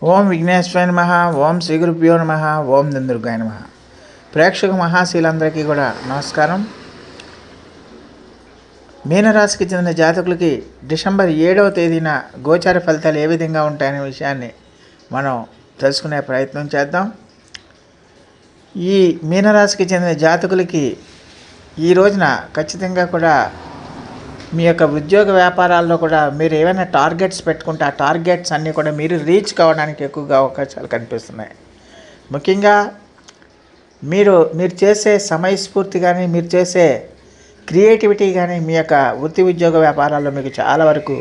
ఓం విఘ్నేశ్వరాయ నమః. ఓం శ్రీ గురుభ్యో నమః. ఓం దుర్గాయ నమః. ప్రేక్షక మహాశీలందరికీ కూడా నమస్కారం. మీనరాశికి చెందిన జాతకులకి డిసెంబర్ 7వ తేదీన గోచార ఫలితాలు ఏ విధంగా ఉంటాయనే విషయాన్ని మనం తెలుసుకునే ప్రయత్నం చేద్దాం. ఈ మీనరాశికి చెందిన జాతకులకి ఈ రోజున ఖచ్చితంగా కూడా మీ యొక్క ఉద్యోగ వ్యాపారాల్లో కూడా మీరు ఏమైనా టార్గెట్స్ పెట్టుకుంటే ఆ టార్గెట్స్ అన్నీ కూడా మీరు రీచ్ కావడానికి ఎక్కువగా అవకాశాలు కనిపిస్తున్నాయి. ముఖ్యంగా మీరు చేసే సమయస్ఫూర్తి కానీ మీరు చేసే క్రియేటివిటీ కానీ మీ యొక్క వృత్తి ఉద్యోగ వ్యాపారాల్లో మీకు చాలా వరకు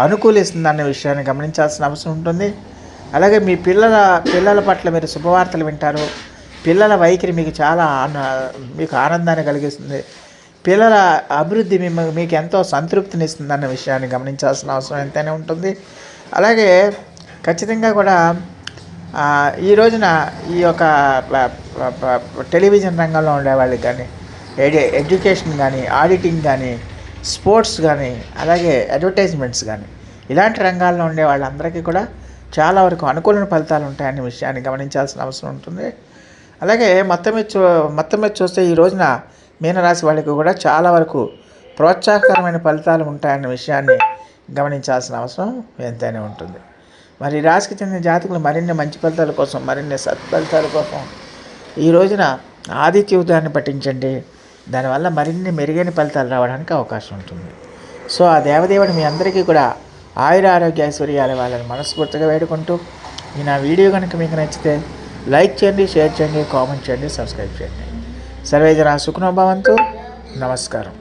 అనుకూలిస్తుందన్న విషయాన్ని గమనించాల్సిన అవసరం ఉంటుంది. అలాగే మీ పిల్లల పట్ల మీరు శుభవార్తలు వింటారు. పిల్లల వైఖరి మీకు చాలా మీకు ఆనందాన్ని కలిగిస్తుంది. పిల్లల అభివృద్ధి మీకు ఎంతో సంతృప్తినిస్తుందన్న విషయాన్ని గమనించాల్సిన అవసరం ఎంతైనా ఉంటుంది. అలాగే ఖచ్చితంగా కూడా ఈ రోజున ఈ యొక్క టెలివిజన్ రంగంలో ఉండే వాళ్ళకి కానీ ఎడ్యుకేషన్ కానీ ఆడిటింగ్ కానీ స్పోర్ట్స్ కానీ అలాగే అడ్వర్టైజ్మెంట్స్ కానీ ఇలాంటి రంగాల్లో ఉండే వాళ్ళందరికీ కూడా చాలా వరకు అనుకూల ఫలితాలు ఉంటాయనే విషయాన్ని గమనించాల్సిన అవసరం ఉంటుంది. అలాగే మొత్తం మీద చూస్తే ఈ రోజున మీనరాశి వాళ్ళకి కూడా చాలా వరకు ప్రోత్సాహకరమైన ఫలితాలు ఉంటాయన్న విషయాన్ని గమనించాల్సిన అవసరం ఎంతైనా ఉంటుంది. మరి ఈ రాశికి చెందిన జాతకులు మరిన్ని మంచి ఫలితాల కోసం మరిన్ని సత్ఫలితాల కోసం ఈ రోజున ఆదిత్య ఉదయాన్ని పఠించండి. దానివల్ల మరిన్ని మెరుగైన ఫలితాలు రావడానికి అవకాశం ఉంటుంది. సో ఆ దేవదేవుడు మీ అందరికీ కూడా ఆయుర ఆరోగ్య ఐశ్వర్యాలు ఇవ్వాలని మనస్ఫూర్తిగా వేడుకుంటూ నా వీడియో కనుక మీకు నచ్చితే లైక్ చేయండి, షేర్ చేయండి, కామెంట్ చేయండి, సబ్స్క్రైబ్ చేయండి. సర్వే జనా సుఖినో భవంతు. నమస్కారం.